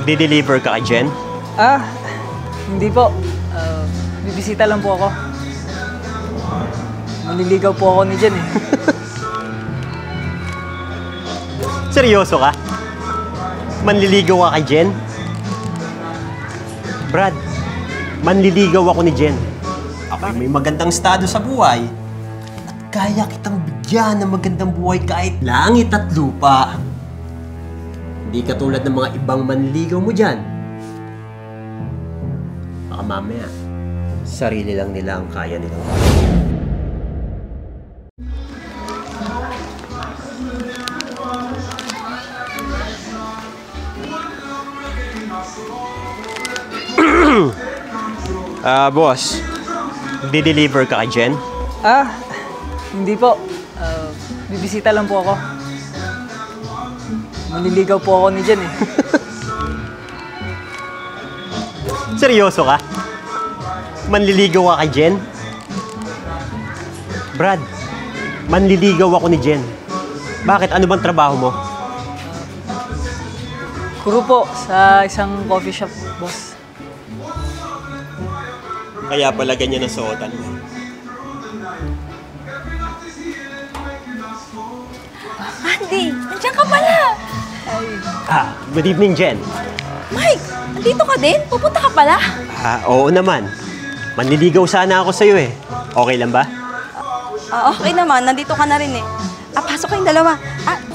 Di-deliver ka kay Jen? Ah, hindi po. Bibisita lang po ako. Manliligaw po ako ni Jen eh. Seryoso ka? Manliligaw ka kay Jen? Brad, manliligaw ako ni Jen. Ako'y may magandang estado sa buhay. At kaya kitang bigyan ng magandang buhay kahit langit at lupa. Hindi katulad ng mga ibang manliligaw mo dyan. Baka mamaya, sarili lang nila ang kaya nilang boss, di-deliver ka kay Jen? Ah, hindi po. Bibisita lang po ako. Manliligaw po ako ni Jen eh. Seryoso ka? Manliligaw ka kay Jen? Brad, manliligaw ako ni Jen. Bakit? Ano bang trabaho mo? Kuro po sa isang coffee shop, boss. Kaya pala ganyan ang suotan mo. Andy, nandiyan ka pala! Good evening, Jen. Mike, nandito ka din? Pupunta ka pala? Oo naman. Manliligaw sana ako sa'yo eh. Okay lang ba? Okay naman, nandito ka na rin eh. Pasok kayong dalawa.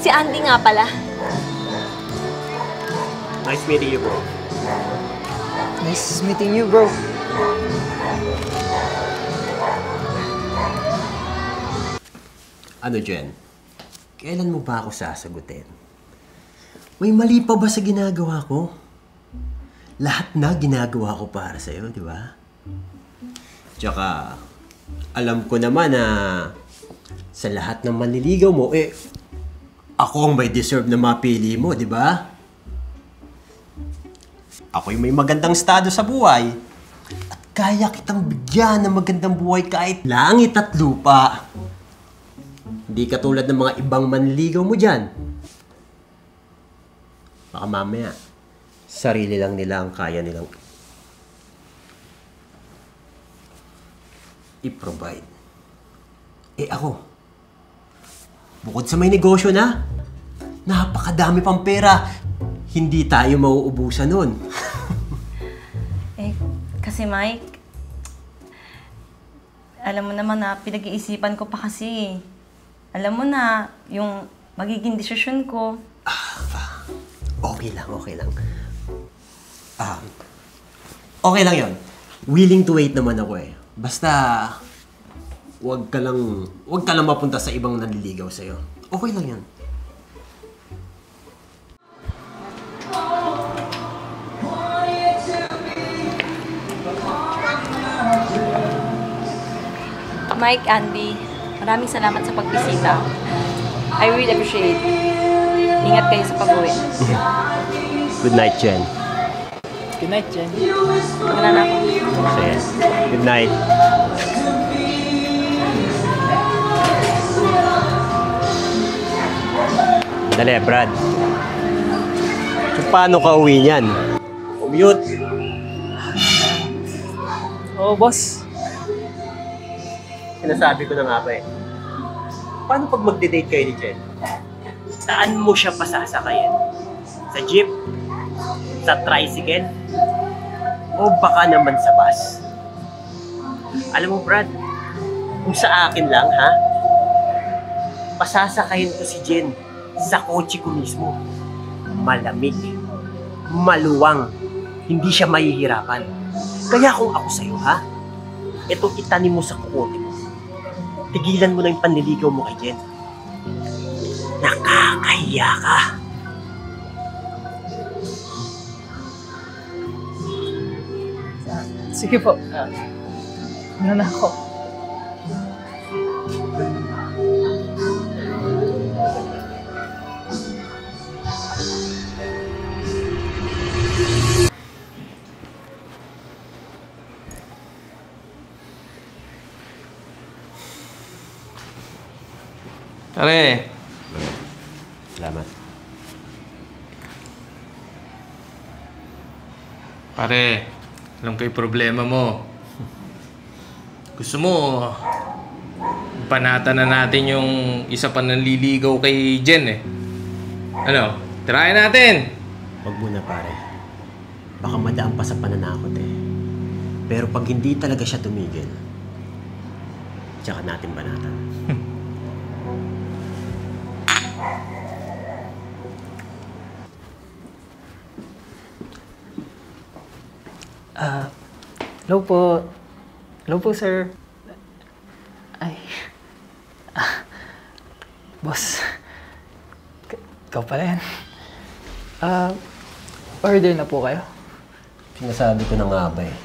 Si Andy nga pala. Nice meeting you, bro. Nice meeting you, bro. Ano, Jen? Kailan mo ba ako sasagutin? May mali pa ba sa ginagawa ko? Lahat na ginagawa ko para sa'yo, di ba? Tsaka, alam ko naman na sa lahat ng manliligaw mo, ako ang may deserve na mapili mo, di ba? Ako'y may magandang estado sa buhay. At kaya kitang bigyan ng magandang buhay kahit langit at lupa. Hindi katulad ng mga ibang manliligaw mo dyan. Baka mamaya, sarili lang nila ang kaya nilang i-provide. Ako, bukod sa may negosyo na, napakadami pang pera. Hindi tayo mauubusan nun. Kasi Mike, alam mo naman na pinag-iisipan ko pa kasi. Alam mo na, yung magiging desisyon ko. Okay lang, okay lang. Okay lang yon. Willing to wait naman ako eh. Basta, wag ka lang mapunta sa ibang nanliligaw sa'yo. Okay lang yan. Mike, Andy, maraming salamat sa pagbisita. I really appreciate. Ingat kayo sa pag-uwi. Good night, Jen. Good night, Jen. Wala na ako. Sige. Good night. Dali, Brad. So, paano ka uwi niyan? Commute. Oo, boss. Sinasabi ko na nga ba eh. Paano pag magde-date kayo ni Jen? Saan mo siya pasasakayin? Sa jeep? Sa tricycle? O baka naman sa bus? Alam mo, Brad, kung sa akin lang, ha? Pasasakayin ko si Jen sa kotse ko mismo. Malamig. Maluwang. Hindi siya mahihirapan. Kaya kung ako sa'yo, ha? Ito itanim mo sa kukote mo. Tigilan mo na yung panliligaw mo kay Jen. Nakakahiya ka. Sige po. Ano na ako? Pare. Salamat. Pare, alam ko yung problema mo. Gusto mo, panatan na natin yung isa pa nanliligaw kay Jen eh. Ano? Try natin! Wag muna pare. Baka madaan pa sa pananakot eh. Pero pag hindi talaga siya tumigil, tsaka natin banatan. Hello po. Hello po, sir. Ay. Boss. Ikaw pala yan. Order na po kayo? Sinasabi ko na nga ba eh.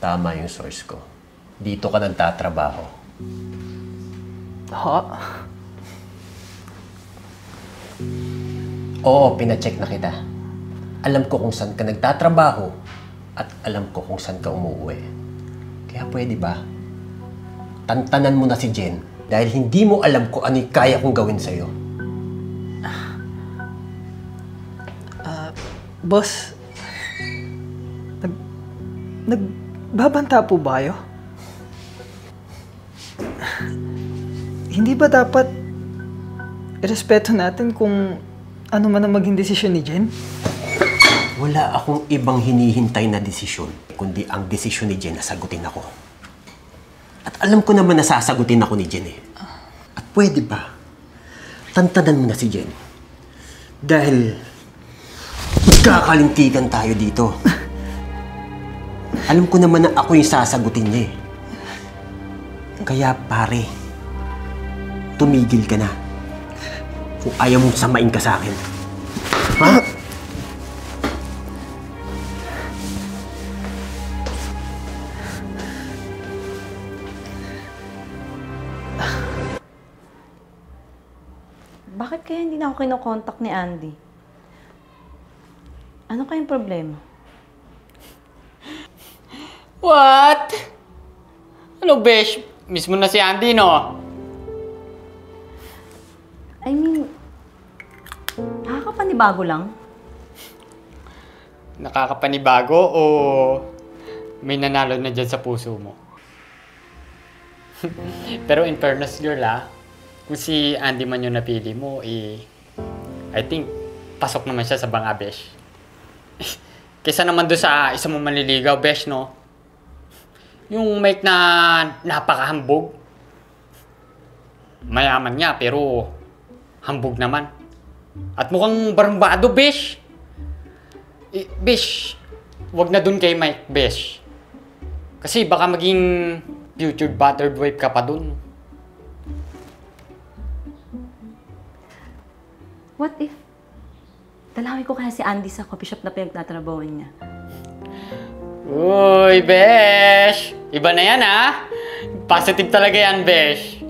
Tama yung source ko. Dito ka nagtatrabaho. Ha? Oo, pinacheck na kita. Alam ko kung saan ka nagtatrabaho at alam ko kung saan ka umuwi. Kaya pwede ba? Tantanan mo na si Jen dahil hindi mo alam kung ano yung kaya kong gawin sa'yo. Boss, nagbabanta po ba kayo? Hindi ba dapat irespeto natin kung ano man ang maging desisyon ni Jen? Wala akong ibang hinihintay na desisyon, kundi ang desisyon ni Jen na sagutin ako. At alam ko naman na sasagutin ako ni Jen eh. At pwede ba? Tantanan mo na si Jen. Dahil kakalintigan tayo dito. Alam ko naman na ako yung sasagutin niya eh. Kaya pare, tumigil ka na. Kung ayaw mong samain ka sa akin. Ha? Bakit kaya hindi na ako kinokontak ni Andy? Ano kayang problema? What? Ano, besh? Mismo na si Andy, no? I mean, nakakapanibago lang. Nakakapanibago o may nanalo na dyan sa puso mo? Pero in fairness, girl, kung si Andy man yung napili mo, I think pasok naman siya sa banga, besh. Kaysa naman doon sa isa mo manliligaw, besh, no? Yung Mike na napakahambog. Mayaman niya, pero hambog naman. At mukhang barambado, besh. Besh, wag na dun kay Mike, besh. Kasi baka maging future battered wife ka pa dun. What if dalawin ko kaya si Andy sa coffee shop na pinagtatrabawan niya? Uy, besh! Iba na yan, Positive talaga yan, besh.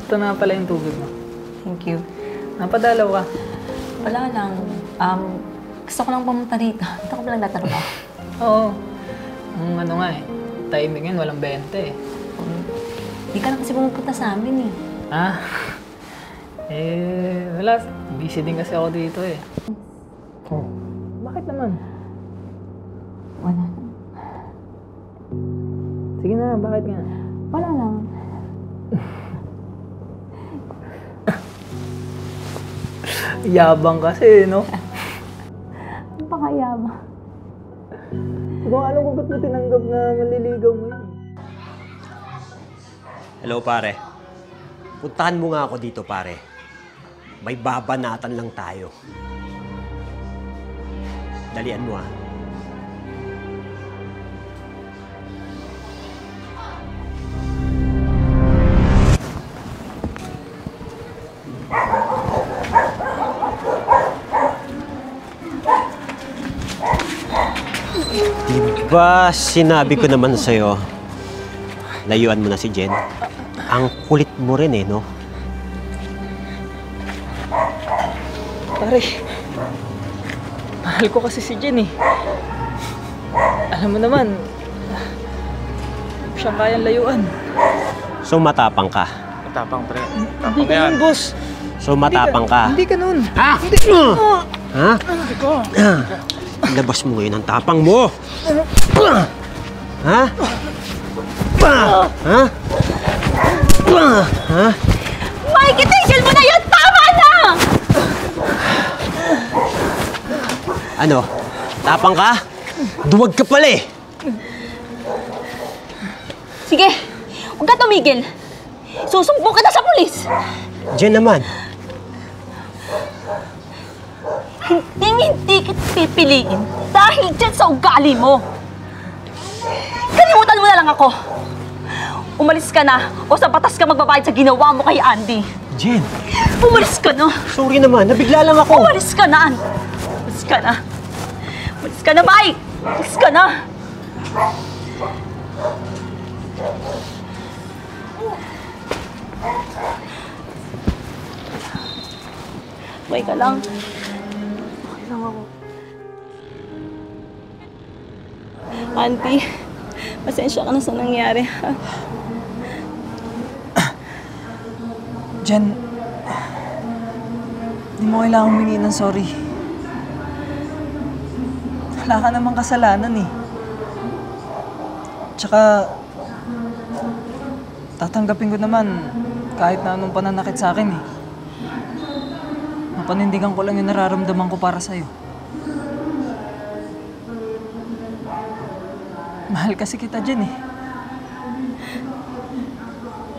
Ito na pala yung tubig mo. Thank you. Napadalaw ka. Wala lang. Gusto ko lang pumunta dito. Dito ko pa lang tatrabaho. Oo. Ang ano nga eh. Timing yun, walang 20 eh. Hindi ka na kasi pumupunta sa amin eh. Wala. Busy din kasi ako dito eh. Oh, bakit naman? Wala. Sige na, bakit nga? Wala lang. Yabang kasi, no? Ano pa kaya ba? Hindi ko alam kung ba't mo tinanggap na maliligaw mo yun. Hello pare. Puntahan mo nga ako dito pare. May babanatan lang tayo. Dalian mo Diba sinabi ko naman sa'yo, layuan mo na si Jen? Ang kulit mo rin eh, no? Pare, mahal ko kasi si Jen eh. Alam mo naman, hindi ko siya kayang layuan. So matapang ka. Matapang, pre. Hindi Tapang ka yan. nun, boss. So matapang ka. Hindi ka nun. Ha? Hindi. Ha? Labas mo ngayon ang tapang mo. Ha? Ha? Ha? Mike, itigil mo na yun! Tama na! Ano? Tapang ka? Duwag ka pala eh. Sige, huwag ka tumigil. Susumbong ka na sa pulis. Jen naman. Hindi kita pipiliin dahil dyan sa ugali mo. Kalimutan mo na lang ako. Umalis ka na o sa batas ka magbabayad sa ginawa mo kay Andy. Jen, Umalis ka na. sorry naman. Nabigla lang ako. Umalis ka na, Andy. Umalis ka na. Umalis ka na, Mike. Umalis ka na. Okay ka lang. Okay lang ako. Auntie, pasensya ka na sa nangyari, ha? Jen, hindi mo kailangang humingi ng sorry. Wala ka namang kasalanan eh. Tsaka, tatanggapin ko naman kahit na anong pananakit sa akin eh. Mapanindigan ko lang yung nararamdaman ko para sa'yo. Mahal kasi kita, Jen eh.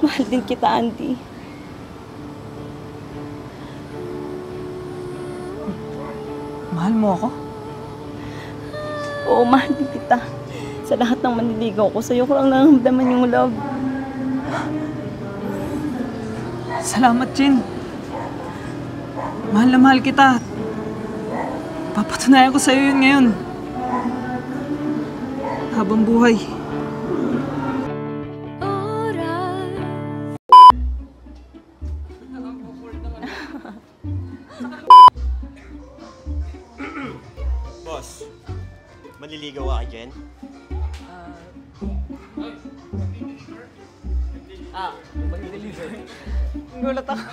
Mahal din kita, Auntie. Mahal mo ako? Oo, mahal din kita. Sa lahat ng manliligaw ko, sa'yo ko lang naramdaman yung love. Salamat, Jen. Mahal na mahal kita. Papatunayan ko sa'yo yun ngayon. Habang buhay. Boss, maliligaw ka kay Jen? Gulat ako.